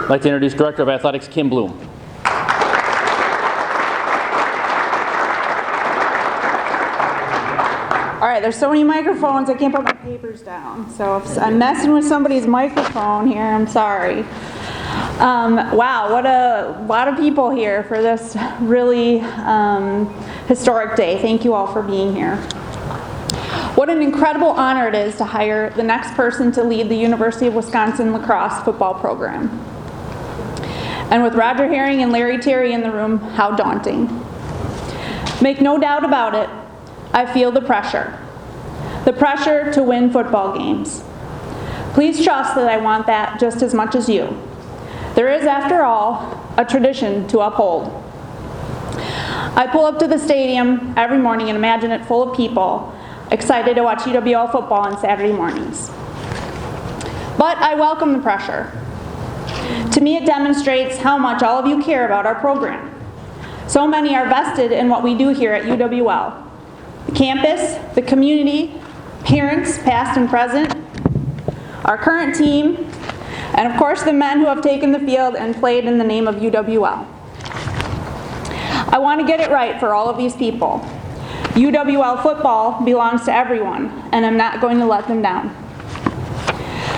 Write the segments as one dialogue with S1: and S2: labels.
S1: I'd like to introduce Director of Athletics, Kim Bloom.
S2: All right, there's so many microphones, I can't put my papers down. So if I'm messing with somebody's microphone here, I'm sorry. Wow, what a lot of people here for this really historic day. Thank you all for being here. What an incredible honor it is to hire the next person to lead the University of Wisconsin lacrosse football program. And with Roger Herring and Larry Terry in the room, how daunting. Make no doubt about it, I feel the pressure. The pressure to win football games. Please trust that I want that just as much as you. There is, after all, a tradition to uphold. I pull up to the stadium every morning and imagine it full of people excited to watch UWL football on Saturday mornings. But I welcome the pressure. To me, it demonstrates how much all of you care about our program. So many are vested in what we do here at UWL. The campus, the community, parents, past and present, our current team, and of course the men who have taken the field and played in the name of UWL. I want to get it right for all of these people. UWL football belongs to everyone, and I'm not going to let them down.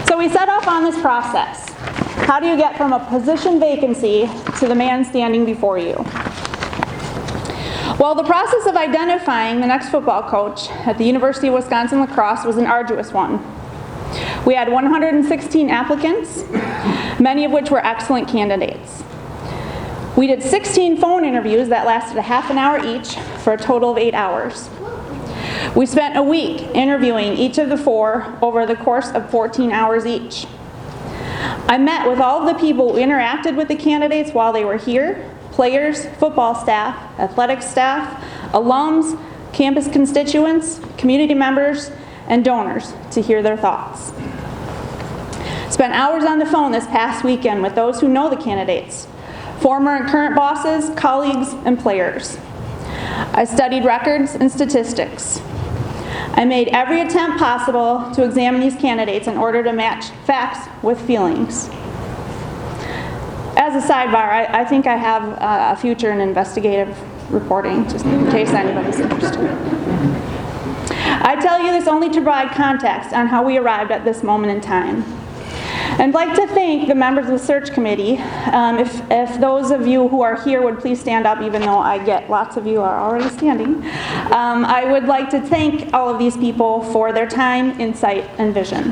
S2: So we set off on this process. How do you get from a position vacancy to the man standing before you? Well, the process of identifying the next football coach at the University of Wisconsin lacrosse was an arduous one. We had 116 applicants, many of which were excellent candidates. We did 16 phone interviews that lasted a half an hour each for a total of 8 hours. We spent a week interviewing each of the 4 over the course of 14 hours each. I met with all of the people who interacted with the candidates while they were here: players, football staff, athletics staff, alums, campus constituents, community members, and donors to hear their thoughts. Spent hours on the phone this past weekend with those who know the candidates, former and current bosses, colleagues, and players. I studied records and statistics. I made every attempt possible to examine these candidates in order to match facts with feelings. As a sidebar, I think I have a future in investigative reporting, just in case anybody's interested. I tell you this only to provide context on how we arrived at this moment in time. And I'd like to thank the members of the search committee. If those of you who are here would please stand up, even though I get lots of you are already standing. I would like to thank all of these people for their time, insight, and vision.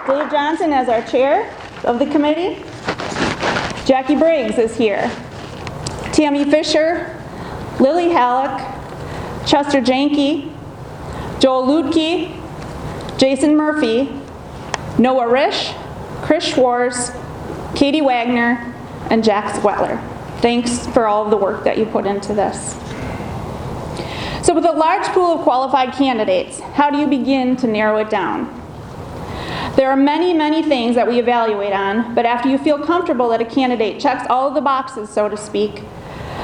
S2: Dave Johnson as our chair of the committee. Jackie Briggs is here. Tammy Fisher, Lily Halleck, Chester Janke, Joel Ludke, Jason Murphy, Noah Risch, Chris Schwartz, Katie Wagner, and Jack Squetler. Thanks for all of the work that you put into this. So with a large pool of qualified candidates, how do you begin to narrow it down? There are many, many things that we evaluate on, but after you feel comfortable that a candidate checks all of the boxes, so to speak,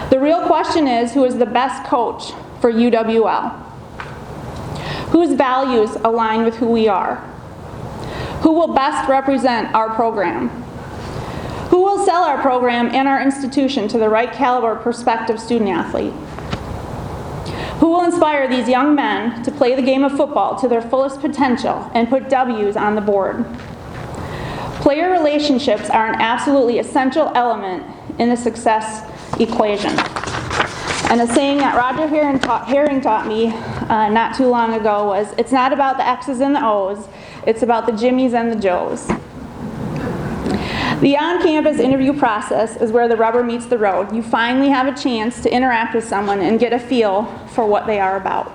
S2: the real question is, who is the best coach for UWL? Whose values align with who we are? Who will best represent our program? Who will sell our program and our institution to the right caliber prospective student athlete? Who will inspire these young men to play the game of football to their fullest potential and put W's on the board? Player relationships are an absolutely essential element in the success equation. And a saying that Roger Herring taught me not too long ago was, it's not about the X's and the O's, it's about the Jimmies and the Joes. The on-campus interview process is where the rubber meets the road. You finally have a chance to interact with someone and get a feel for what they are about.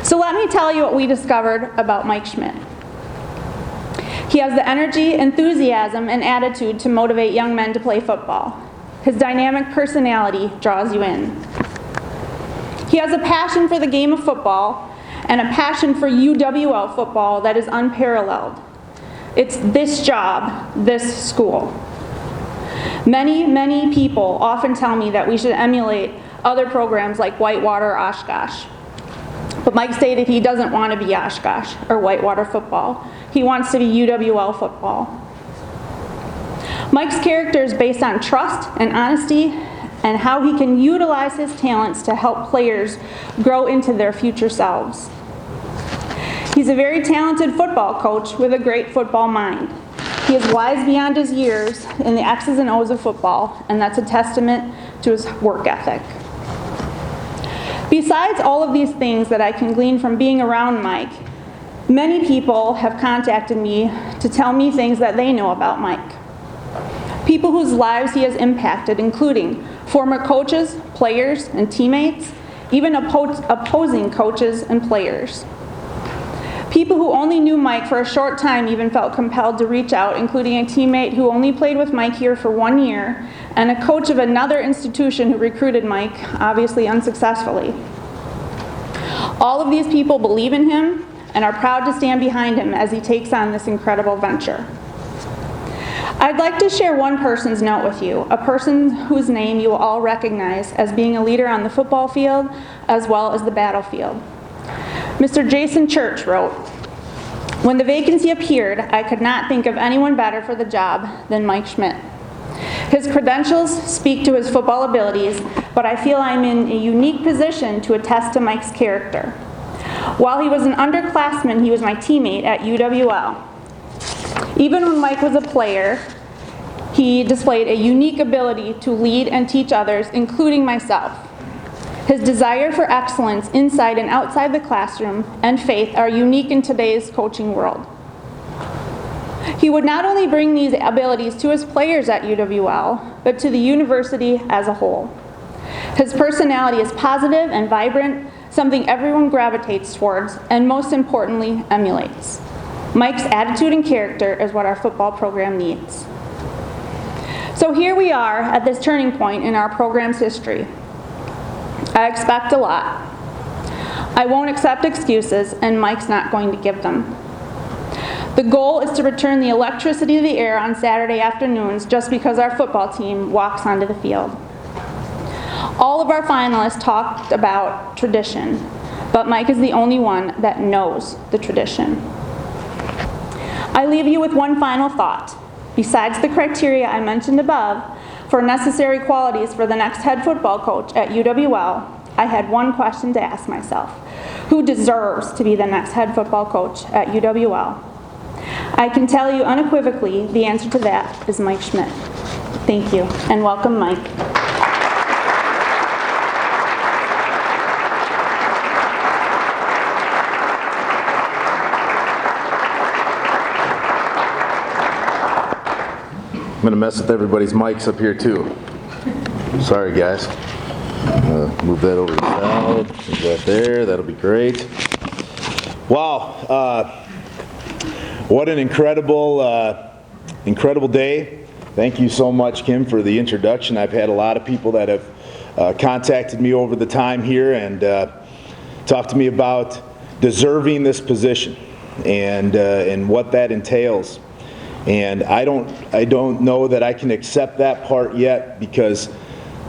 S2: So let me tell you what we discovered about Mike Schmidt. He has the energy, enthusiasm, and attitude to motivate young men to play football. His dynamic personality draws you in. He has a passion for the game of football and a passion for UWL football that is unparalleled. It's this job, this school. Many, many people often tell me that we should emulate other programs like Whitewater or Oshkosh. But Mike stated he doesn't want to be Oshkosh or Whitewater football. He wants to be UWL football. Mike's character is based on trust and honesty and how he can utilize his talents to help players grow into their future selves. He's a very talented football coach with a great football mind. He is wise beyond his years in the X's and O's of football, and that's a testament to his work ethic. Besides all of these things that I can glean from being around Mike, many people have contacted me to tell me things that they know about Mike. People whose lives he has impacted, including former coaches, players, and teammates, even opposing coaches and players. People who only knew Mike for a short time even felt compelled to reach out, including a teammate who only played with Mike here for 1 year, and a coach of another institution who recruited Mike, obviously unsuccessfully. All of these people believe in him and are proud to stand behind him as he takes on this incredible venture. I'd like to share one person's note with you, a person whose name you will all recognize as being a leader on the football field as well as the battlefield. Mr. Jason Church wrote, "When the vacancy appeared, I could not think of anyone better for the job than Mike Schmidt. His credentials speak to his football abilities, but I feel I'm in a unique position to attest to Mike's character. While he was an underclassman, he was my teammate at UWL. Even when Mike was a player, he displayed a unique ability to lead and teach others, including myself. His desire for excellence inside and outside the classroom and faith are unique in today's coaching world. He would not only bring these abilities to his players at UWL, but to the university as a whole. His personality is positive and vibrant, something everyone gravitates towards, and most importantly, emulates. Mike's attitude and character is what our football program needs." So here we are at this turning point in our program's history. I expect a lot. I won't accept excuses, and Mike's not going to give them. The goal is to return the electricity to the air on Saturday afternoons just because our football team walks onto the field. All of our finalists talked about tradition, but Mike is the only one that knows the tradition. I leave you with one final thought. Besides the criteria I mentioned above for necessary qualities for the next head football coach at UWL, I had one question to ask myself. Who deserves to be the next head football coach at UWL? I can tell you unequivocally the answer to that is Mike Schmidt. Thank you, and welcome, Mike.
S3: I'm going to mess with everybody's mics up here too. Sorry guys. Move that over to the side. Move that there. That'll be great. Wow. What an incredible day. Thank you so much, Kim, for the introduction. I've had a lot of people that have contacted me over the time here and talked to me about deserving this position and what that entails. And I don't know that I can accept that part yet, because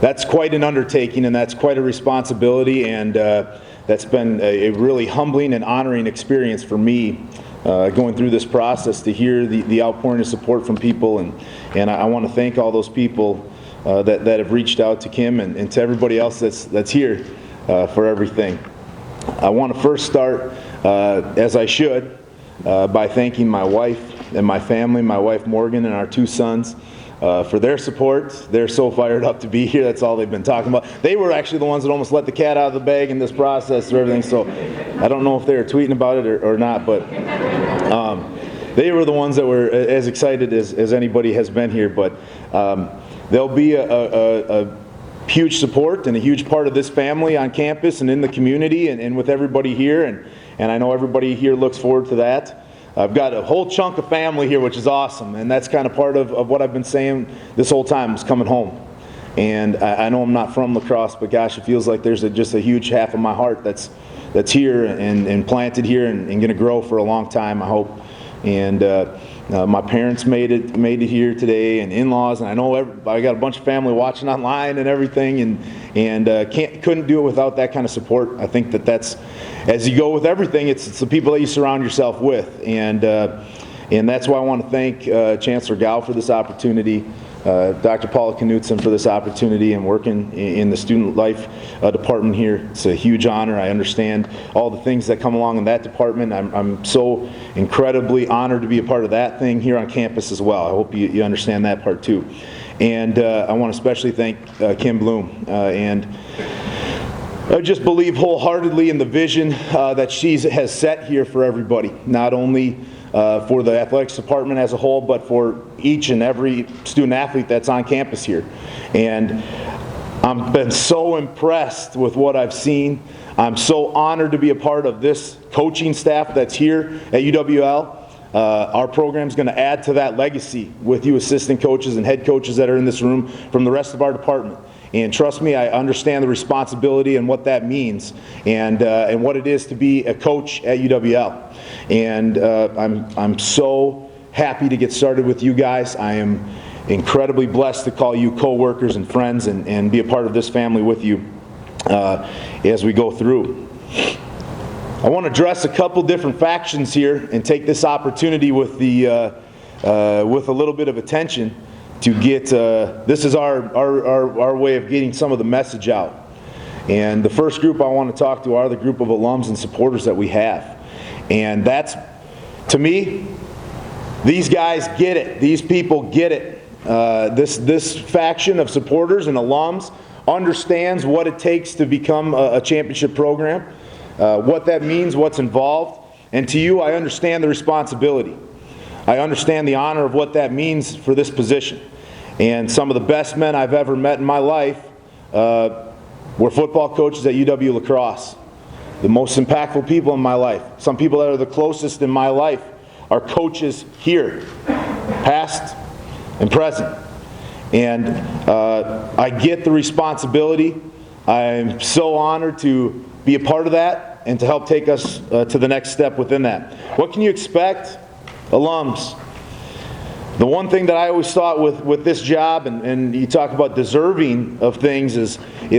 S3: that's quite an undertaking and that's quite a responsibility, and that's been a really humbling and honoring experience for me going through this process, to hear the outpouring of support from people, and I want to thank all those people that have reached out to Kim and to everybody else that's here for everything. I want to first start, as I should, by thanking my wife and my family, my wife Morgan and our 2 sons, for their support. They're so fired up to be here. That's all they've been talking about. They were actually the ones that almost let the cat out of the bag in this process through everything, so I don't know if they were tweeting about it or not, but they were the ones that were as excited as anybody has been here. But there'll be a huge support and a huge part of this family on campus and in the community and with everybody here, and I know everybody here looks forward to that. I've got a whole chunk of family here, which is awesome, and that's kind of part of what I've been saying this whole time, is coming home. And I know I'm not from La Crosse, but gosh, it feels like there's just a huge half of my heart that's here and planted here and going to grow for a long time, I hope. And my parents made it here today, and in-laws, and I know I got a bunch of family watching online and everything, and couldn't do it without that kind of support. I think that's, as you go with everything, it's the people that you surround yourself with. And that's why I want to thank Chancellor Gao for this opportunity, Dr. Paula Knutson for this opportunity, and working in the student life department here. It's a huge honor. I understand all the things that come along in that department. I'm so incredibly honored to be a part of that thing here on campus as well. I hope you understand that part too. And I want to especially thank Kim Bloom. And I just believe wholeheartedly in the vision that she has set here for everybody, not only for the athletics department as a whole, but for each and every student athlete that's on campus here. And I've been so impressed with what I've seen. I'm so honored to be a part of this coaching staff that's here at UWL. Our program's going to add to that legacy with you assistant coaches and head coaches that are in this room from the rest of our department. And trust me, I understand the responsibility and what that means, and what it is to be a coach at UWL. And I'm so happy to get started with you guys. I am incredibly blessed to call you co-workers and friends, and be a part of this family with you as we go through. I want to address a couple different factions here and take this opportunity with a little bit of attention to get, this is our way of getting some of the message out. And the first group I want to talk to are the group of alums and supporters that we have. And that's, to me, these guys get it. These people get it. This faction of supporters and alums understands what it takes to become a championship program, what that means, what's involved. And to you, I understand the responsibility. I understand the honor of what that means for this position. And some of the best men I've ever met in my life were football coaches at UW La Crosse. The most impactful people in my life, some people that are the closest in my life, are coaches here, past and present. And I get the responsibility. I'm so honored to be a part of that and to help take us to the next step within that. What can you expect, alums? The one thing that I always thought with this job, and you talk about deserving of things, is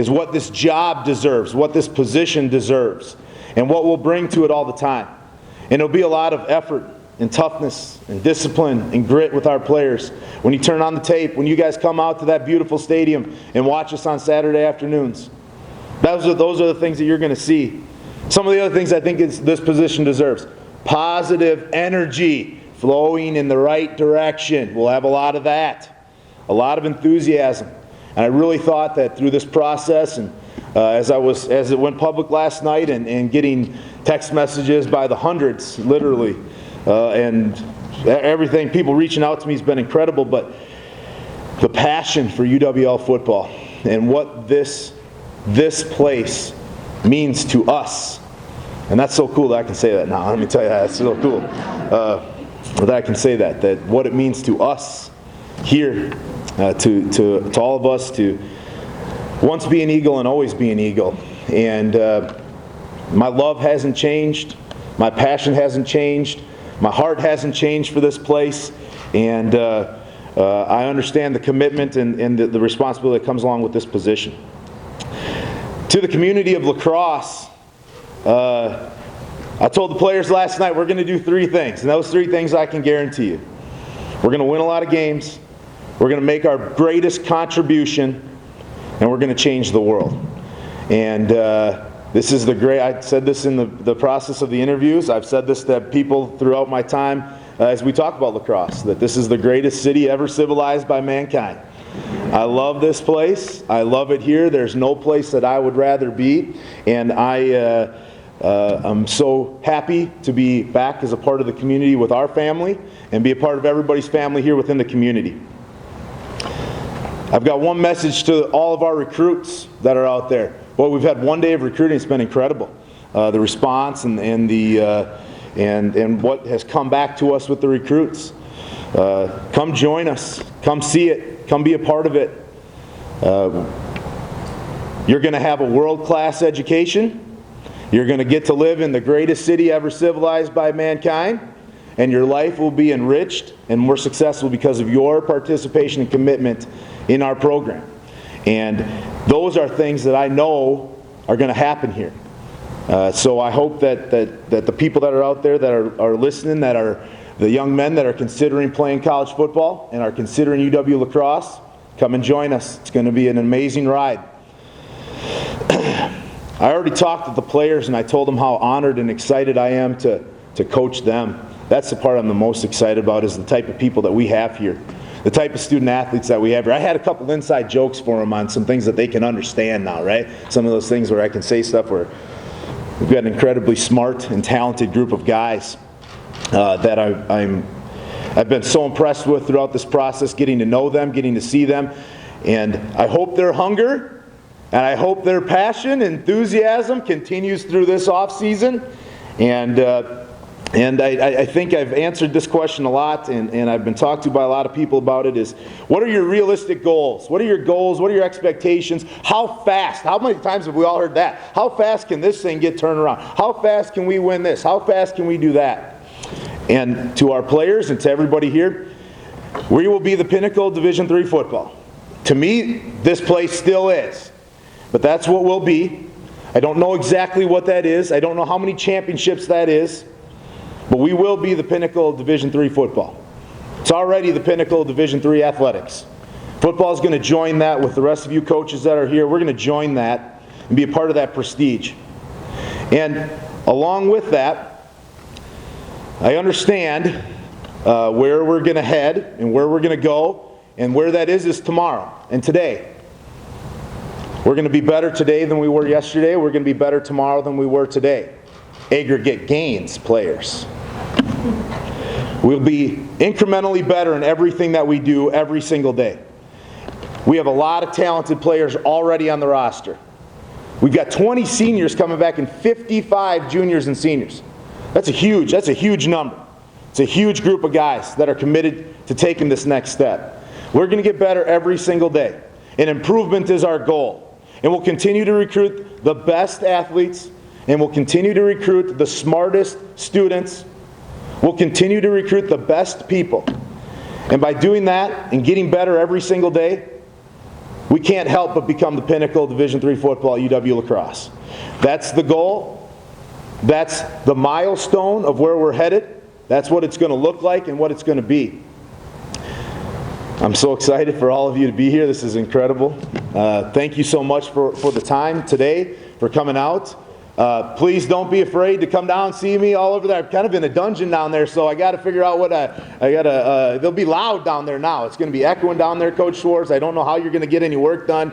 S3: what this job deserves, what this position deserves, and what we'll bring to it all the time. And it'll be a lot of effort and toughness and discipline and grit with our players. When you turn on the tape, when you guys come out to that beautiful stadium and watch us on Saturday afternoons, those are the things that you're going to see. Some of the other things I think this position deserves: positive energy flowing in the right direction. We'll have a lot of that. A lot of enthusiasm. And I really thought that through this process, and as it went public last night, and getting text messages by the hundreds, literally, and everything, people reaching out to me has been incredible, but the passion for UWL football and what this place means to us. And that's so cool that I can say that now. Let me tell you, that's so cool. That I can say that what it means to us here, to all of us, to once be an Eagle and always be an Eagle. And my love hasn't changed, my passion hasn't changed, my heart hasn't changed for this place, and I understand the commitment and the responsibility that comes along with this position. To the community of La Crosse, I told the players last night we're going to do three things, and those three things I can guarantee you. We're going to win a lot of games, we're going to make our greatest contribution, and we're going to change the world. And this is I said this in the process of the interviews. I've said this to people throughout my time as we talk about La Crosse, that this is the greatest city ever civilized by mankind. I love this place. I love it here. There's no place that I would rather be. And I'm so happy to be back as a part of the community with our family and be a part of everybody's family here within the community. I've got one message to all of our recruits that are out there. Well, we've had one day of recruiting. It's been incredible. The response and what has come back to us with the recruits. Come join us. Come see it. Come be a part of it. You're going to have a world-class education. You're going to get to live in the greatest city ever civilized by mankind, and your life will be enriched and more successful because of your participation and commitment in our program. And those are things that I know are going to happen here. So I hope that the people that are out there that are listening, that are the young men that are considering playing college football and are considering UW La Crosse, come and join us. It's going to be an amazing ride. I already talked with the players and I told them how honored and excited I am to coach them. That's the part I'm the most excited about, is the type of people that we have here. The type of student athletes that we have here. I had a couple inside jokes for them on some things that they can understand now, right? Some of those things where I can say stuff where we've got an incredibly smart and talented group of guys that I've been so impressed with throughout this process, getting to know them, getting to see them. And I hope their hunger and I hope their passion, enthusiasm continues through this off season. And I think I've answered this question a lot, and I've been talked to by a lot of people about it, is what are your realistic goals? What are your goals? What are your expectations? How fast? How many times have we all heard that? How fast can this thing get turned around? How fast can we win this? How fast can we do that? And to our players and to everybody here, we will be the pinnacle of Division III football. To me, this place still is. But that's what we'll be. I don't know exactly what that is. I don't know how many championships that is. But we will be the pinnacle of Division III football. It's already the pinnacle of Division III athletics. Football is going to join that with the rest of you coaches that are here. We're going to join that and be a part of that prestige. And along with that, I understand where we're going to head and where we're going to go, and where that is tomorrow and today. We're going to be better today than we were yesterday. We're going to be better tomorrow than we were today. Aggregate gains, players. We'll be incrementally better in everything that we do every single day. We have a lot of talented players already on the roster. We've got 20 seniors coming back and 55 juniors and seniors. That's a huge number. It's a huge group of guys that are committed to taking this next step. We're going to get better every single day. And improvement is our goal. And we'll continue to recruit the best athletes, and we'll continue to recruit the smartest students. We'll continue to recruit the best people. And by doing that and getting better every single day, we can't help but become the pinnacle of Division III football at UW La Crosse. That's the goal. That's the milestone of where we're headed. That's what it's going to look like and what it's going to be. I'm so excited for all of you to be here. This is incredible. Thank you so much for the time today, for coming out. Please don't be afraid to come down and see me all over there. I'm kind of in a dungeon down there, so I got to figure out what they'll be loud down there now. It's going to be echoing down there, Coach Schwartz. I don't know how you're going to get any work done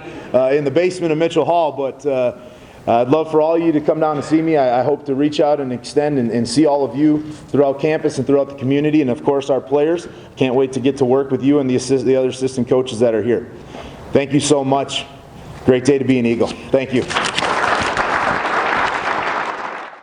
S3: in the basement of Mitchell Hall, but I'd love for all of you to come down and see me. I hope to reach out and extend and see all of you throughout campus and throughout the community, and of course our players. Can't wait to get to work with you and the other assistant coaches that are here. Thank you so much. Great day to be an Eagle. Thank you.